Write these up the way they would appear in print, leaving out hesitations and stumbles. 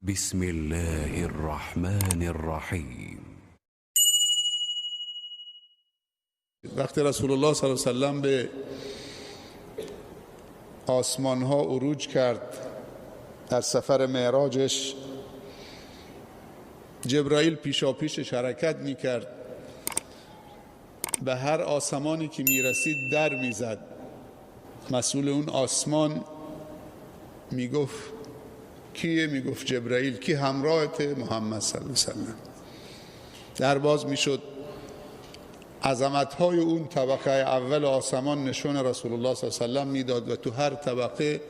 بسم الله الرحمن الرحیم. وقتی رسول الله صلی الله علیه و سلم به آسمان ها عروج کرد در سفر معراجش، جبرائیل پیشاپیشش حرکت می کرد، به هر آسمانی که می رسید در می زد. مسئول اون آسمان می گفت کیه؟ می گفت جبرائیل. کی همراهت؟ محمد صلی الله علیه و سلم. در باز می شد. عظمت‌های اون طبقه اول آسمان نشون رسول الله صلی الله علیه و سلم میداد و تو هر طبقه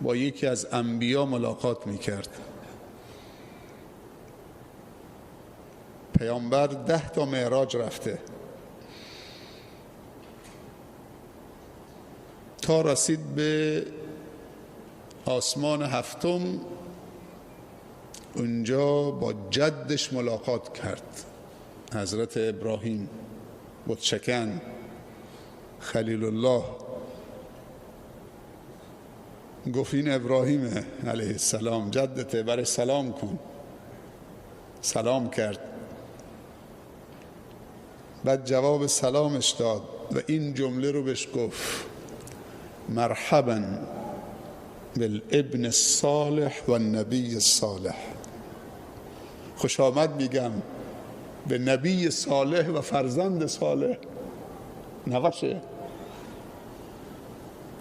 با یکی از انبیا ملاقات میکرد. پیامبر 10 تا معراج رفته تا رسید به آسمان هفتم. اونجا با جدش ملاقات کرد، حضرت ابراهیم بتشکن خلیل الله. گفت این ابراهیم علیه السلام جدته، برای سلام کن. سلام کرد، بعد جواب سلامش داد و این جمله رو بهش گفت: مرحبا بالابن الصالح و النبی الصالح. خوش آمد میگم به نبی صالح و فرزند صالح، نوشه.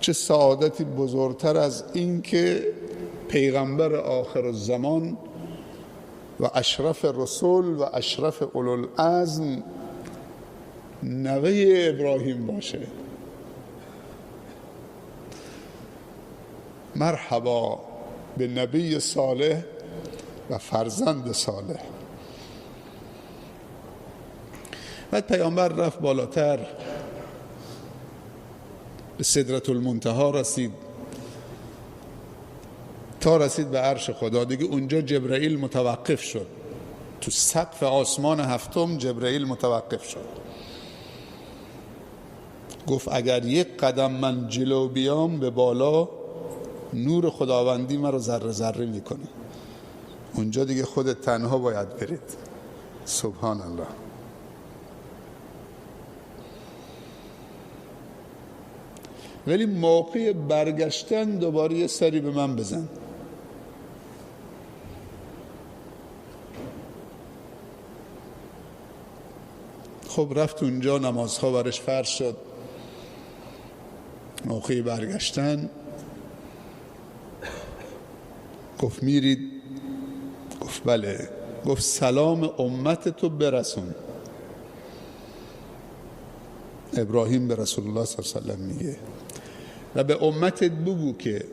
چه سعادتی بزرگتر از این که پیغمبر آخر الزمان و اشرف رسول و اشرف اولوالعزم نوه ابراهیم باشه. مرحبا به نبی صالح و فرزند صالح. بعد پیامبر رفت بالاتر، به سدرة المنتهی رسید تا رسید به عرش خدا. دیگه اونجا جبرائیل متوقف شد، تو سقف آسمان هفتم جبرائیل متوقف شد. گفت اگر یک قدم من جلو بیام به بالا، نور خداوندی من رو ذره ذره میکنه. اونجا دیگه خودت تنها باید برید. سبحان الله. ولی موقع برگشتن دوباره یه سری به من بزن. خب رفت اونجا، نمازها برش فرض شد. موقع برگشتن گفت میرید؟ گفت بله. گفت سلام امت تو برسون. ابراهیم به رسول الله صلی الله علیه و سلم میگه و به امتت بگو که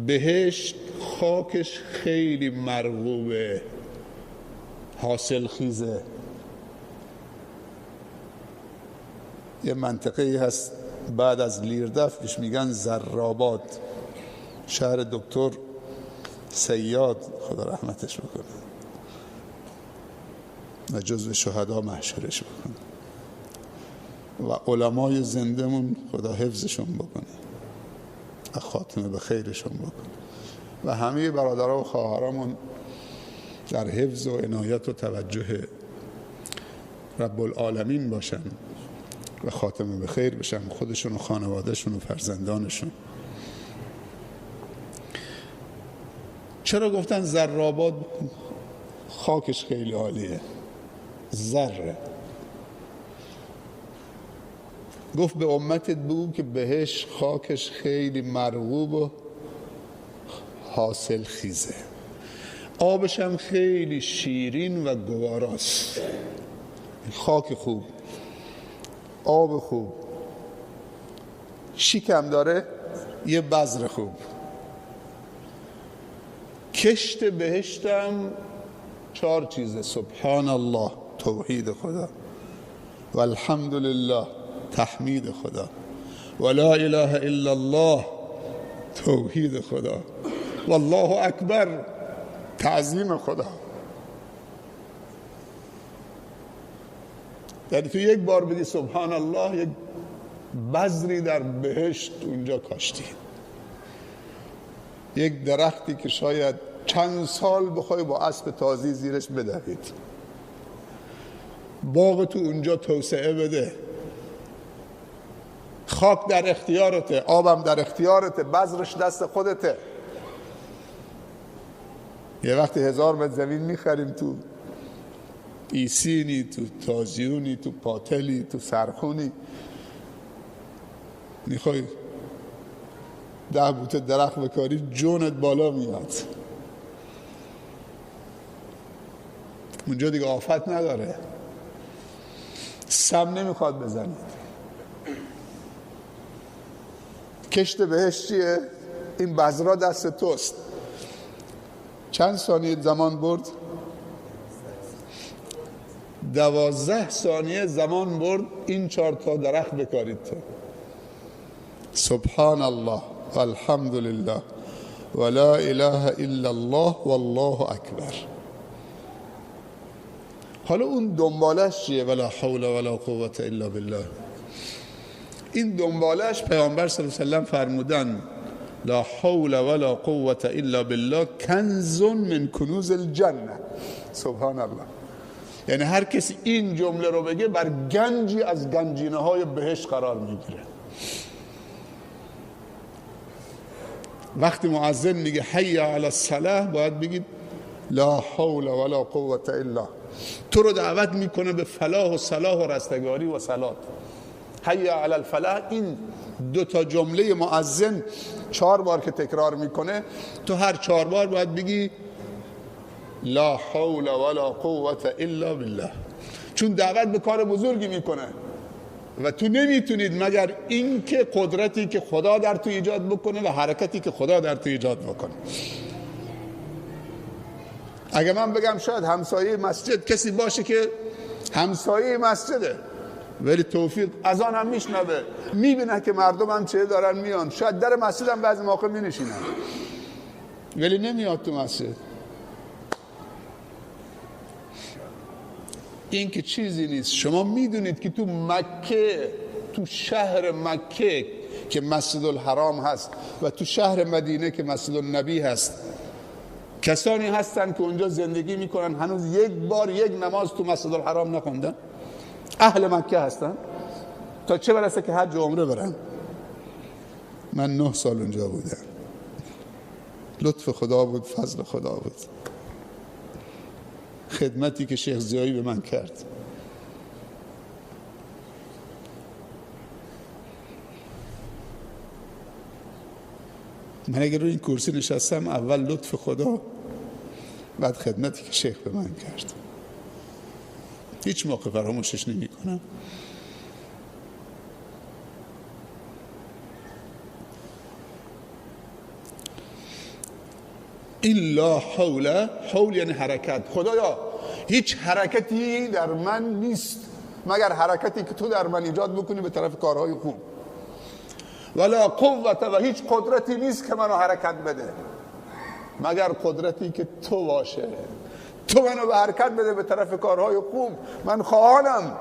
بهشت خاکش خیلی مرغوبه، حاصل خیزه. یه منطقه هست بعد از لیردف بهش میگن زراباد، شهر دکتر سیاد خدا رحمتش بکنه و جزو شهدا محشورش بکنه و علمای زندهمون خدا حفظشون بکنه و خاتمه به خیرشون بکنه و همه برادرها و خواهرامون در حفظ و عنایت و توجه رب العالمین باشن و خاتمه به خیر بشن، خودشون و خانوادهشون و فرزندانشون. چرا گفتن زراباد خاکش خیلی عالیه؟ ذره. گفت به امتت بگو که بهش خاکش خیلی مرغوب و حاصل خیزه، آبش هم خیلی شیرین و گواراست. خاک خوب، آب خوب، شیکم داره، یه بذر خوب. کشت بهشتم 4 چیزه: سبحان الله توحید خدا، و الحمدلله تحمید خدا، و لا اله الا الله توحید خدا، و الله اکبر تعظیم خدا. یعنی تو یک بار بگی سبحان الله، یک بذری در بهشت اونجا کاشتی. یک درختی که شاید چند سال بخوای با اسب تازی زیرش بدوید، باغ تو اونجا توسعه بده، خاک در اختیارته، آبم در اختیارته، بذرش دست خودته. یه وقتی 1000 متر زمین میخریم تو ایسینی، تو تازیونی، تو پاتلی، تو سرخونی، میخوای 10 بوته درخت بکاری جونت بالا میاد. اونجا دیگه آفت نداره، سم نمیخواد بزنید. کشت بهش چیه؟ این بذرا دست توست. چند ثانیه زمان برد؟ 12 ثانیه زمان برد این 4 تا درخت بکارید تو. سبحان الله والحمد لله ولا اله الا الله والله اکبر. حالا اون دنبالش چیه؟ ولا حول ولا قوة الا بالله. این دنبالش پیامبر صلی الله علیه و سلم فرمودن لا حول ولا قوة الا بالله کنز من کنوز الجنه. سبحان الله. یعنی هر کسی این جمله رو بگه بر گنجی از گنجینه های بهشت قرار میگیره. وقتی مؤذن میگه حی علی الصلاة باید بگید لا حول ولا قوة الا. تو رو دعوت میکنه به فلاح و صلاح و رستگاری و صلات. حی علی الفلاح، این 2 تا جمله مؤذن 4 بار که تکرار میکنه، تو هر 4 بار باید بگی لا حول ولا قوة الا بالله، چون دعوت به کار بزرگی میکنه و تو نمیتونید مگر این که قدرتی که خدا در تو ایجاد بکنه و حرکتی که خدا در تو ایجاد بکنه. اگه من بگم شاید همسایه مسجد کسی باشه که همسایه مسجده ولی توفیق از آن هم میشنوه، میبینه که مردم هم چه دارن میان، شاید در مسجد هم بعضی موقع مینشینن ولی نمیاد تو مسجد. این که چیزی نیست. شما میدونید که تو مکه، تو شهر مکه که مسجد الحرام هست و تو شهر مدینه که مسجد النبی هست، کسانی هستن که اونجا زندگی میکنن هنوز یک بار یک نماز تو مسجد الحرام نخوندن. اهل مکه هستن، تا چه برسه که حج و عمره برن. من 9 سال اونجا بودم. لطف خدا بود، فضل خدا بود، خدمتی که شیخ زیایی به من کرد. من اگر روی این کرسی نشستم، اول لطف خدا، بعد خدمتی که شیخ به من کرد. هیچ موقع فراموشش نمی کنم. این لا حول، حول یعنی حرکت. خدایا هیچ حرکتی در من نیست مگر حرکتی که تو در من ایجاد بکنی به طرف کارهای خوب. ولا قوت، و هیچ قدرتی نیست که منو حرکت بده مگر قدرتی که تو باشه. تو منو به حرکت بده به طرف کارهای خوب. من خواهانم،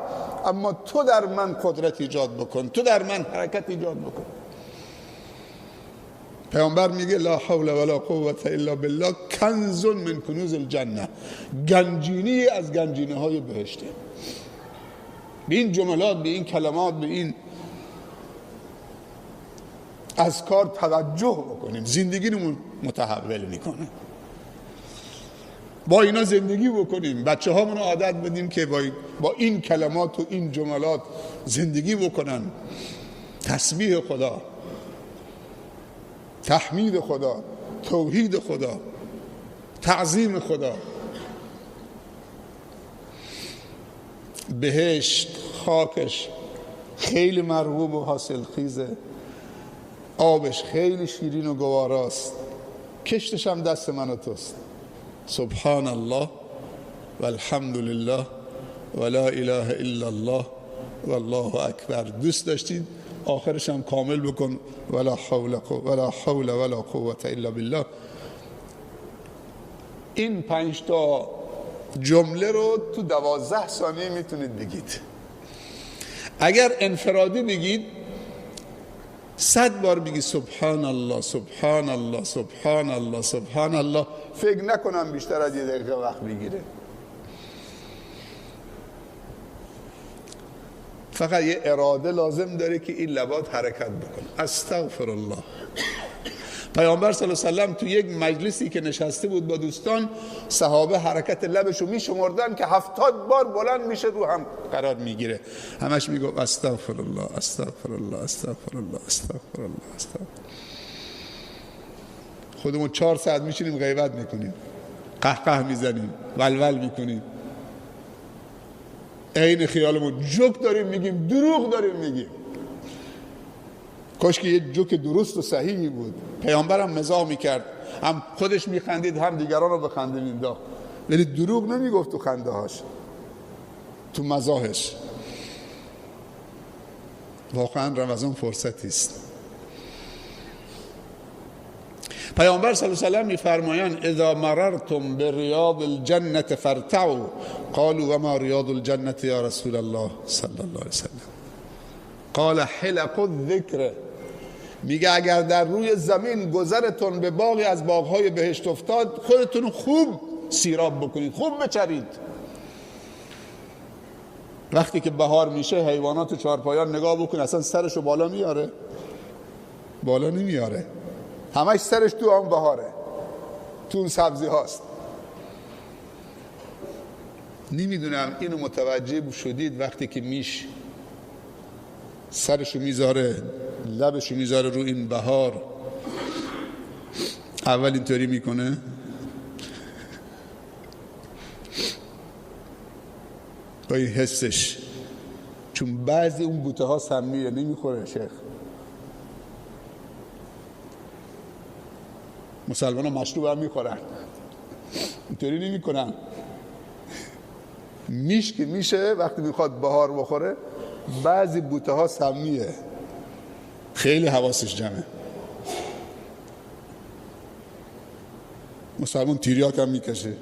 اما تو در من قدرت ایجاد بکن، تو در من حرکت ایجاد بکن. پیامبر میگه لا حول ولا قوة الا بالله کنز من کنوز الجنه، گنجینی از گنجینه های بهشته. به این جملات، به این کلمات، به این اذکار توجه بکنیم. زندگیمون متحول میکنه. با اینا زندگی بکنیم. بچه هامون عادت بدیم که با این کلمات و این جملات زندگی بکنن. تسبیح خدا، تحمید خدا، توحید خدا، تعظیم خدا. بهشت خاکش خیلی مرغوب و حاصل خیزه، آبش خیلی شیرین و گواراست، کشتش هم دست من و توست. سبحان الله والحمد لله ولا اله الا الله والله اکبر. دوست داشتید آخرش هم کامل بکن ولا حول ولا قوة الا بالله. این 5 تا جمله رو تو 12 ثانیه میتونید بگید. اگر انفرادی بگید 100 بار بگید سبحان الله سبحان الله سبحان الله سبحان الله، فکر نکنم بیشتر از 1 دقیقه وقت بگیره. فقط یه اراده لازم داره که این لبات حرکت بکنه. استغفر الله. پیامبر صلی الله علیه و سلم تو یک مجلسی که نشسته بود با دوستان، صحابه حرکت لبشو میشمردن که 70 بار بلند میشه رو هم قرار میگیره، همش میگفت استغفر الله استغفر الله استغفر الله استغفر الله استغفر. خودمون 4 ساعت میشینیم غیبت میکنیم، قهقه میزنیم، ولول میکنیم، عین خیالمون جوک داریم میگیم، دروغ داریم میگیم. کاش که یه جوک درست و صحیحی بود. پیامبرم مزاح میکرد، هم خودش میخندید هم دیگران رو به خنده مینداخت، ولی دروغ نمیگفت تو خنده هاش، تو مزاحش. واقعا رمضان فرصتی است. پیامبر صلی الله علیه و سلم میفرمایند اذا مررتم بریاض الجنة فارتعوا قالوا وما ریاض الجنة یا رسول الله صلی الله علیه و سلم قال حلق الذکر. میگه اگر در روی زمین گذرتون به باغی از باغهای بهشت افتاد، خودتون خوب سیراب بکنید، خوب بچرید. وقتی که بهار میشه حیوانات چهارپایان نگاه بکن، اصلا سرشو بالا میاره؟ بالا نمیاره، همش سرش تو آن بهاره، تو اون سبزی هاست. نمیدونم اینو متوجه شدید وقتی که میش سرشو میذاره، لبشو میذاره رو این بهار، اول اینطوری میکنه، با این حسش، چون بعضی اون بوته ها سمیه نمیخوره. شیخ مسلمان ها مشروب هم میخورن، اینطوری نمی کنن. میش که میشه وقتی میخواد بهار بخوره، بعضی بوته ها سمیه، خیلی حواسش جمعه. مسلمان تیریاک هم میکشه.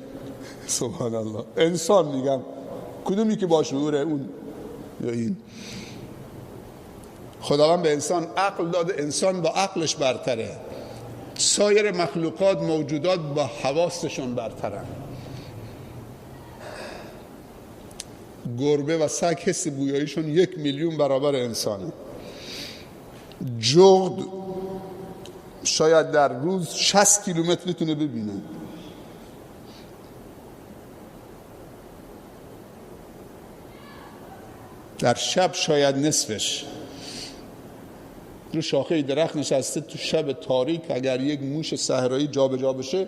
سبحان الله. انسان میگم کدومی که با شعوره، اون یا این؟ خداوند به انسان عقل داده، انسان با عقلش برتره، سایر مخلوقات موجودات با حواسشون برترن. گربه و سگ حس بویاییشون 1 میلیون برابر انسانه. جغد شاید در روز 60 کیلومتر میتونه ببینه. در شب شاید نصفش. رو شاخه درخت نشسته تو شب تاریک، اگر یک موش صحرایی جا به جا بشه،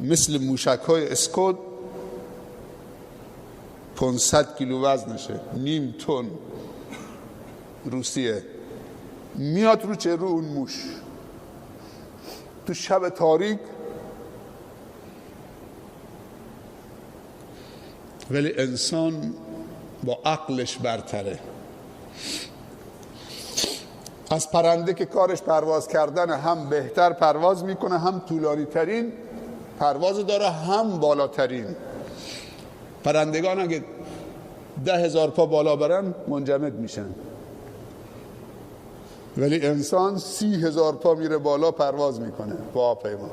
مثل موشک‌های اسکود 500 کیلو وزنشه، 0.5 تن روسیه، میاد رو چه رو اون موش تو شب تاریک. ولی انسان با عقلش برتره. از پرنده که کارش پرواز کردن، هم بهتر پرواز میکنه، هم طولانی ترین پرواز داره، هم بالاترین. پرندگان اگه 10,000 پا بالا برن منجمد میشن، ولی انسان 30,000 پا میره بالا پرواز میکنه با هواپیما.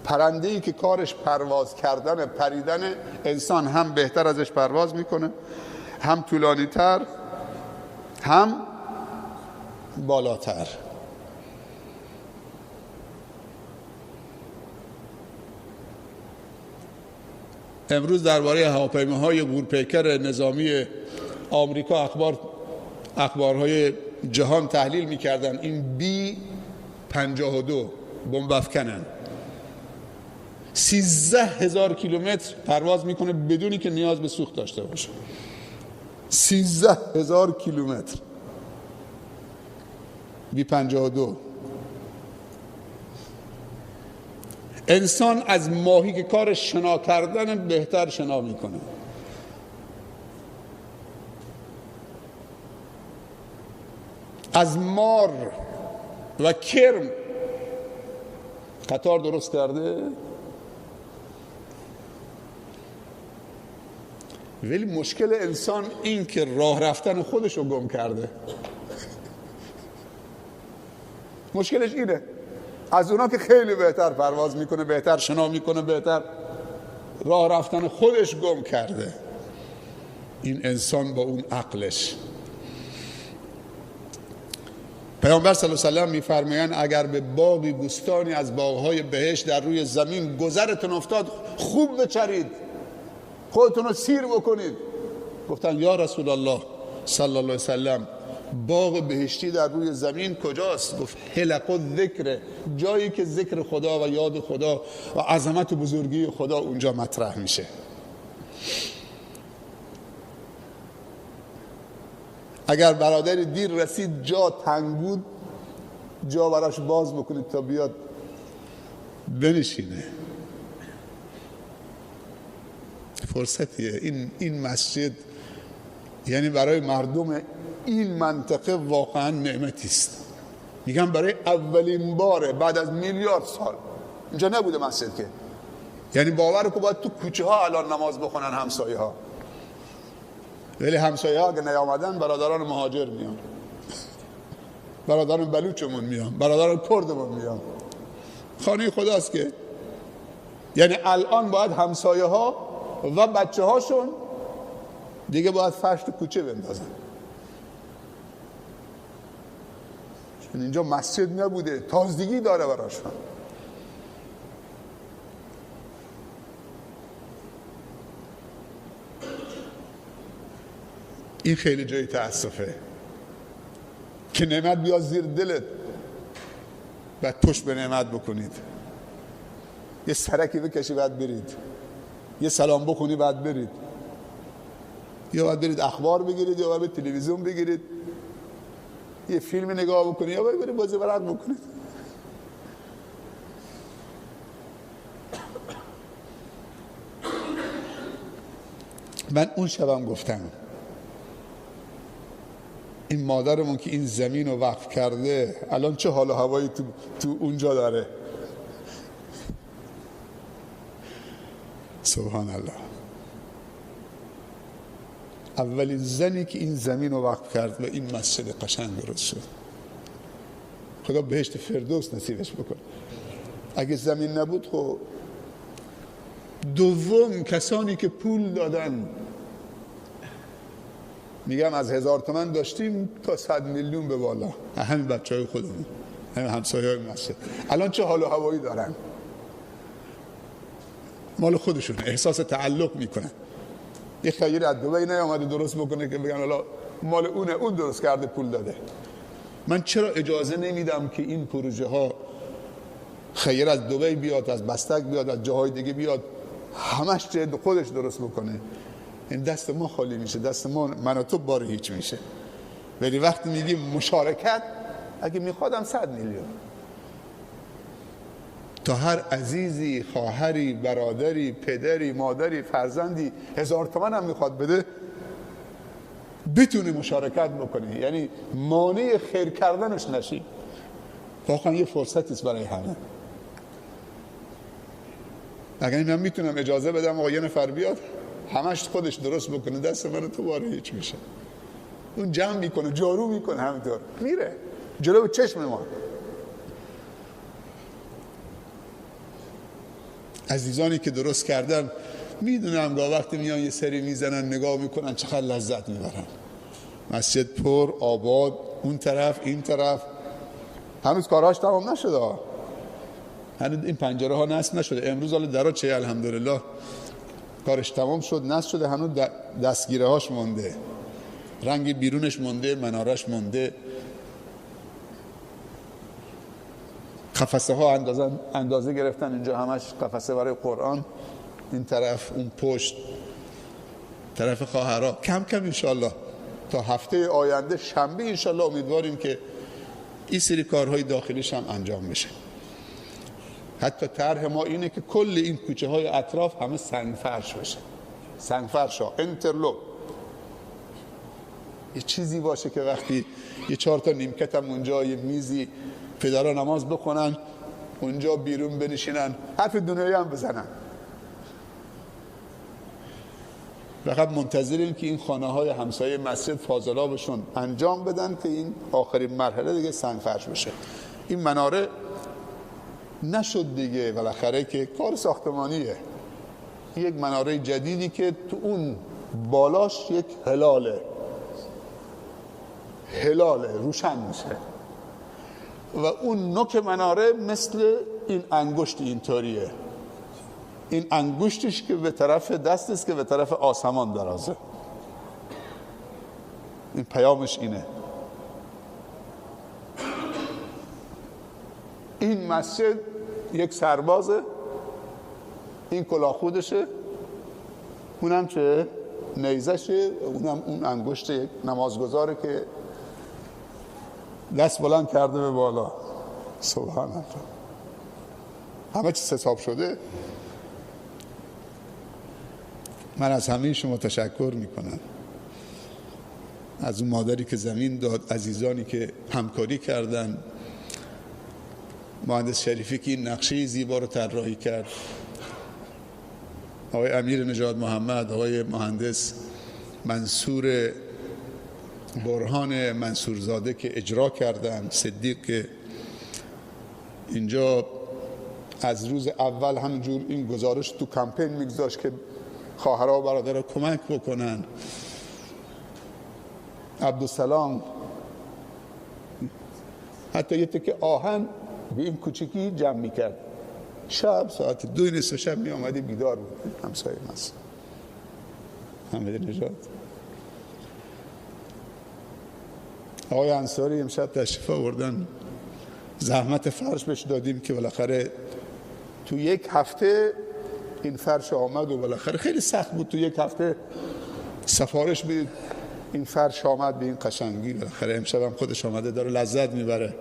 پرنده‌ای که کارش پرواز کردن، پریدن، انسان هم بهتر ازش پرواز میکنه، هم طولانی تر، هم بالاتر. امروز درباره هواپیماهای غورپیکر نظامی آمریکا اخبارهای جهان تحلیل میکردن. این B-52 بمب افکنن، 13,000 کیلومتر پرواز میکنه بدونی که نیاز به سوخت داشته باشه. 13,000 کیلومتر B-52. انسان از ماهی که کار شنا کردن بهتر شنا میکنه. از مار و کرم قطار درست کرده، ولی مشکل انسان این که راه رفتن خودش رو گم کرده. مشکلش اینه، از اونا که خیلی بهتر پرواز میکنه، بهتر شنا میکنه، بهتر راه رفتن خودش گم کرده. این انسان با اون عقلش. پیامبر صلی الله علیه و سلم میفرمایند اگر به باغی بوستانی از باغهای بهشت در روی زمین گذرتون افتاد، خوب بچرید، خودتون رو سیر بکنید. گفتن یا رسول الله صلی الله علیه و سلم باغ بهشتی در روی زمین کجاست؟ گفت حلق الذکر، جایی که ذکر خدا و یاد خدا و عظمت و بزرگی خدا اونجا مطرح میشه. اگر برادری دیر رسید، جا تنگ بود، جا براش باز بکنید تا بیاد بنشینه. فرصتیه. این مسجد یعنی برای مردم این منطقه واقعا نعمتی است. میگم برای اولین باره بعد از میلیارد سال اینجا نبوده مسجد که. یعنی باور کو باید تو کوچه ها الان نماز بخونن همسایه ها، ولی همسایه ها اگه نیامدن برادران مهاجر میان، برادران بلوچمون میان، برادران کردمون میان. خانه خداست که. یعنی الان باید همسایه ها و بچه هاشون دیگه باید فرش تو کوچه بندازن، چون اینجا مسجد نبوده، تازگی داره براشون. این خیلی جای تأسفه که نعمت بیاد زیر دلت بعد پشت به نعمت بکنید. یه سرکی بکشی بعد برید، یه سلام بکنی بعد برید، یا باید برید اخبار بگیرید، یا باید برید تلویزیون بگیرید، یه فیلم نگاه بکنید، یا باید برید بازی ورق بکنید. من اون شبم گفتم این مادرمون که این زمین رو وقف کرده الان چه حال و هوایی تو اونجا داره. سبحان الله. اولین زنی که این زمین رو وقف کرد و این مسجد قشنگ درست شد، خدا بهشت فردوس نصیبش بکنه. اگه زمین نبود خب. دوم کسانی که پول دادن، میگم از 1000 تومن داشتیم تا 100 میلیون به بالا، همین بچهای خودمون، همین همسایه‌های مسجد الان چه حال و هوایی دارن، مال خودشون، احساس تعلق میکنن. یه خیر از دبی نیامده درست بکنه که بگن حالا مال اونه، اون درست کرده پول داده. من چرا اجازه نمیدم که این پروژه ها خیر از دبی بیاد، از بستک بیاد، از جاهای دیگه بیاد، همش جد خودش درست بکنه؟ این دست ما خالی میشه، دست ما، من و تو بار هیچ میشه. ولی وقتی میگیم مشارکت، اگه میخوادم 100 میلیون تا هر عزیزی، خواهری، برادری، پدری، مادری، فرزندی 1000 تومن هم میخواد بده، بتونه مشارکت بکنه، یعنی مانع خیر کردنش نشی. واقعا یه فرصتی است برای همه. اگر من میتونم اجازه بدم آقا یه نفر بیاد همش خودش درست بکنه، دست من تو باره هیچ میشه. اون جمع میکنه، جارو میکنه، همینطور میره جلو چشم ما. عزیزانی که درست کردن میدونم گاه وقتی میان یه سری میزنن نگاه میکنن چقدر لذت میبرن. مسجد پر، آباد، اون طرف این طرف. هنوز کارهاش تمام نشده، هنوز این پنجره ها نصب نشده. امروز حالا درا چه الحمدلله کارش تمام شد، نصب شده، هنوز دستگیره هاش مونده، رنگ بیرونش مونده، منارش مونده، قفسه ها اندازه گرفتن، اینجا همش قفسه برای قرآن، این طرف، اون پشت، طرف خواهرها. کم کم انشالله تا هفته آینده شنبه انشالله امیدواریم که این سری کارهای داخلیش هم انجام بشه. حتی طرح ما اینه که کل این کوچه های اطراف همه سنگفرش بشه، سنگفرش ها، انترلوک، یه چیزی باشه که وقتی یه 4 تا نیمکت هم اونجا، یه میزی، پدرها نماز بخونن اونجا، بیرون بنشینن، حرف دنیایی هم بزنن. فقط منتظریم که این خانه های همسایه مسجد فاضلابشون انجام بدن که این آخرین مرحله دیگه سنگفرش بشه. این مناره نشد دیگه، بالاخره که کار ساختمانیه، یک مناره جدیدی که تو اون بالاش یک هلاله روشن میشه و اون نوک مناره مثل این انگشت اینطوریه، این انگشتش که به طرف دست است که به طرف آسمان درازه. این پیامش اینه. این مسجد یک سربازه، این کلاه خودشه، اونم چه نیزشه، اونم اون انگشت یک نمازگزاره که دست بلند کرده به بالا. سبحان الله، همه چیز حساب شده. من از همه شما تشکر میکنم، از اون مادری که زمین داد، عزیزانی که همکاری کردن، مهندس شریفی که این نقشه زیبا رو طراحی کرد، آقای امیر نژاد محمد، آقای مهندس منصور برهان منصورزاده که اجرا کردن، صدیق که اینجا از روز اول همینجور این گزارش تو کمپین میگذاشت که خواهرها و برادرها کمک بکنن، عبدالسلام حتی یه تکه آهن به این کوچیکی جمع میکرد، شب ساعت 2:30 شب می آمدی بیدار بود. همسایه ماست حمید نژاد. آقای انصاری امشب تشریف آوردن، زحمت فرش بهش دادیم که بالاخره تو یک هفته این فرش آمد و بالاخره خیلی سخت بود، تو یک هفته سفارش بدید این فرش آمد به این قشنگی. بالاخره امشب هم خودش آمده داره لذت میبره.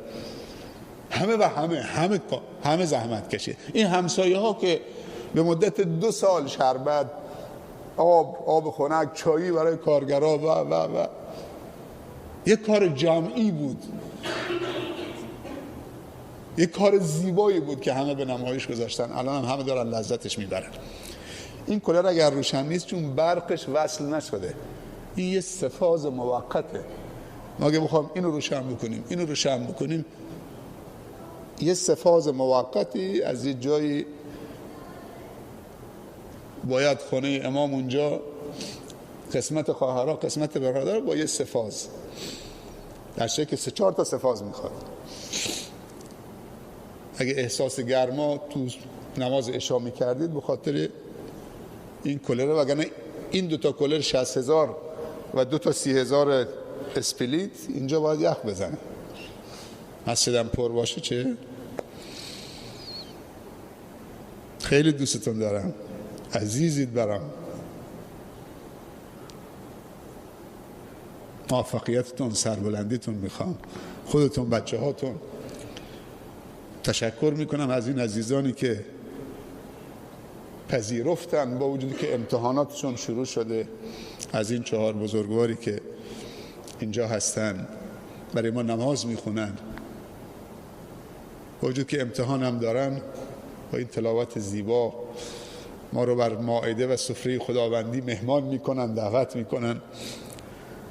همه زحمت کشید. این همسایه ها که به مدت 2 سال شربت، آب خنک، چایی برای کارگرها و یک کار جمعی بود، یک کار زیبایی بود که همه به نمایش گذاشتن. الان هم همه دارن لذتش میبرن. این کولر اگر روشن نیست چون برقش وصل نشده، این یه سفاز موقته. ما اگه بخوام اینو روشن بکنیم یه سفاز موقتی از یه جایی باید خونه امام اونجا قسمت خواهرها قسمت برادر با یه سفاز، در شکل 3-4 تا سفاز میخواد. اگه احساس گرما تو نماز عشا میکردید به خاطر این کولر، وگرنه این 2 تا کولر 60,000 و 2 تا 30,000 اسپلیت اینجا باید یخ بزنه. مسجدم پر باشه چه؟ خیلی دوستتون دارم، عزیزید برام. موفقیتتون، سربلندیتون میخوام، خودتون، بچه هاتون. تشکر میکنم از این عزیزانی که پذیرفتن با وجودی که امتحاناتشون شروع شده، از این 4 بزرگواری که اینجا هستن برای ما نماز میخونن، با وجود که امتحان هم دارن، با این تلاوت زیبا ما رو بر مائده و سفره خداوندی مهمان میکنن، دعوت میکنن.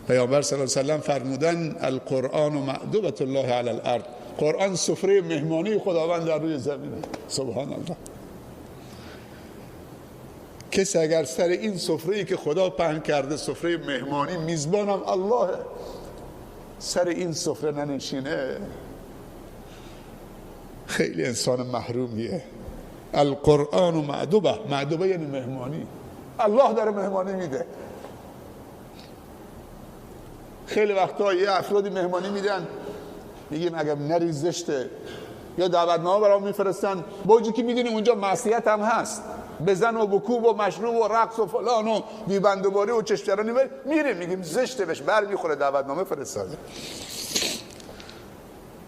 پیامبر صلی الله علیه و سلم فرمودن القرآن مأدبة الله علی الارض، قرآن سفره مهمانی خداوند در روی زمینه. سبحان الله. کسی اگر سر این سفره‌ای که خدا پهن کرده، سفره مهمانی، میزبانم الله، سر این سفره ننشینه، خیلی انسان محرومیه. القرآن مأدبه یعنی مهمانی، الله داره مهمانی میده. خیلی وقتا یه افرادی مهمانی میدن، میگیم اگه نری زشته، یا دعوتنامه برام میفرستن، با وجودی که میدونیم اونجا معصیت هم هست، بزن و بکوب و مشروب و رقص و فلان و بیبندوباری و چشترانی، میریم میگیم زشته، بهش بر میخوره، دعوتنامه فرستاده،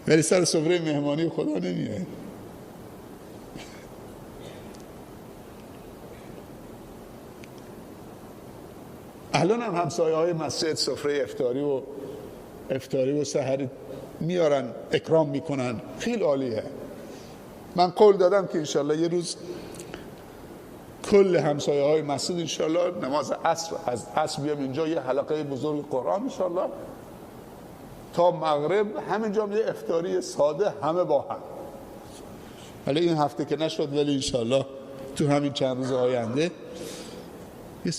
ولی سر سفره مهمانی خدا نمیه. الان هم همسایه های مسجد سفره افطاری و سحری میارن، اکرام میکنن، خیلی عالیه. من قول دادم که انشالله یه روز کل همسایه های مسجد انشالله نماز عصر، از عصر بیام اینجا یه حلقه بزرگ قرآن انشالله، تا مغرب همینجا یه افطاری ساده همه با هم. ولی این هفته که نشد، ولی انشالله تو همین چند روز آینده یه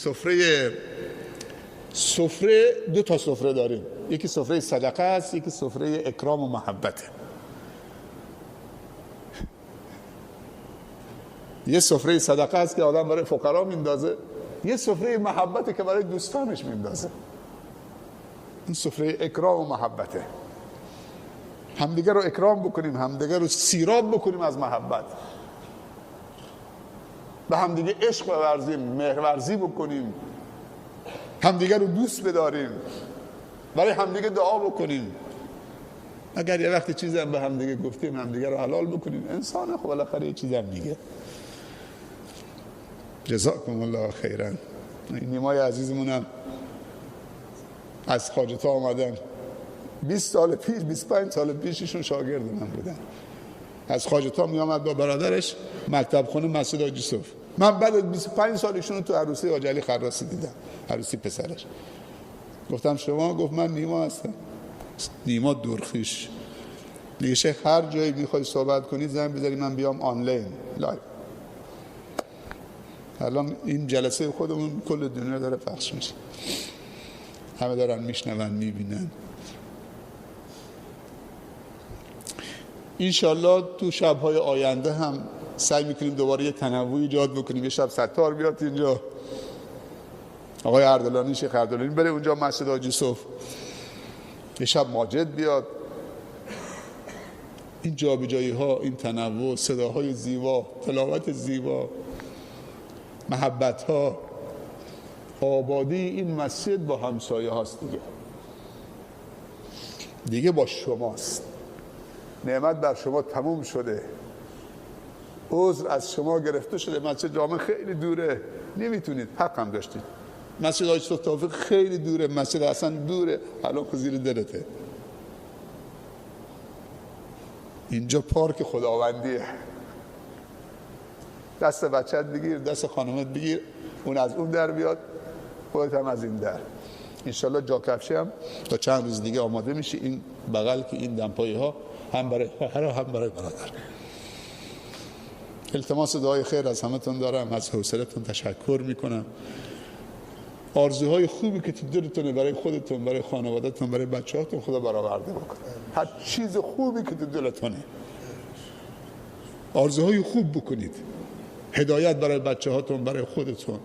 سفره 2 تا سفره داریم. یکی سفره صدقه است، یکی سفره اکرام و محبته. یه سفره صدقه است که آدم برای فقرا میندازه، یه سفره محبته که برای دوستانش میندازه. این سفره اکرام و محبته. همدیگه رو اکرام بکنیم، همدیگه رو سیراب بکنیم از محبت، به همدیگه عشق بورزیم، مهرورزی بکنیم، همدیگه رو دوست بداریم، برای همدیگه دعا بکنیم. اگر یه وقتی چیزی هم به همدیگه گفتیم، همدیگه رو حلال بکنیم. انسان خب بالاخره یه چیزی هم میگه. جزاکم الله خیرا. نیمای عزیزمونم از خواجه تا آمدن 20 سال پیش، 25 سال پیششون شاگرد من بودن. از خواجه تا می آمد با برادرش مکتب خونه مسجد حاج یوسف. من بعد 25 سالشون تو عروسی حاج علی خراسی دیدم، عروسی پسرش. گفتم شما؟ گفت من نیما هستم. نیما دورخیش. دیگه شیخ هر جایی میخوای صحبت کنی زنگ بزنی من بیام آنلاین لایو. الان این جلسه خودمون کل دنیا داره پخش میشه، همه دارن میشنون میبینن. انشالله تو شب‌های آینده هم سعی میکنیم دوباره یه تنوع ایجاد بکنیم. یه شب ستار بیاد اینجا، آقای اردلانی، شیخ اردلانی بره اونجا مسجد حاج یوسف، یه شب ماجد بیاد. این جابجایی ها، این تنوع، صداهای زیبا، تلاوت زیبا، محبت ها، آبادی این مسجد با همسایه هاست دیگه با شماست. نعمت بر شما تموم شده، عذر از شما گرفته شده. مسجد جامع خیلی دوره، نمیتونید، حق هم داشتید. مسجد حاج توفیق خیلی دوره، مسجد حسن دوره، حالا که زیر دلته. اینجا پارک خداوندیه. دست بچت بگیر، دست خانمت بگیر، اون از اون در بیاد، خودت هم از این در. انشالله جا کفشی هم تا چند روز دیگه آماده میشه. این بغل که این دمپایی ها هم برای خواهر هم برای برادر. التماس دعای خیر از همتون دارم، از حوصلتون تشکر میکنم. آرزوهای خوبی که تو دلتونه برای خودتون، برای خانوادهتون، برای بچه‌هاتون خدا برآورده بکنه. هر چیز خوبی که تو دلتونه آرزوهای خوب بکنید. هدایت برای بچه‌هاتون، برای خودتون،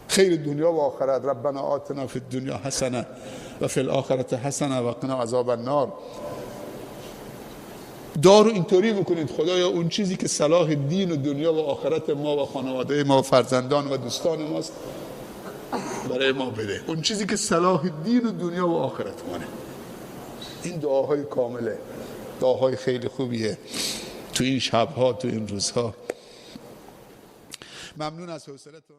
خیر دنیا و آخرت. ربنا آتنا فی الدنیا حسنه و فی الاخره حسنه و قنا عذاب النار. دارو اینطوری بکنید خدایا اون چیزی که صلاح دین و دنیا و آخرت ما و خانواده ما و فرزندان و دوستان ماست برای ما بده. اون چیزی که صلاح دین و دنیا و آخرت مانه. این دعاهای کامله، دعاهای خیلی خوبیه تو این شبها، تو این روزها. ممنون از حوصلتون.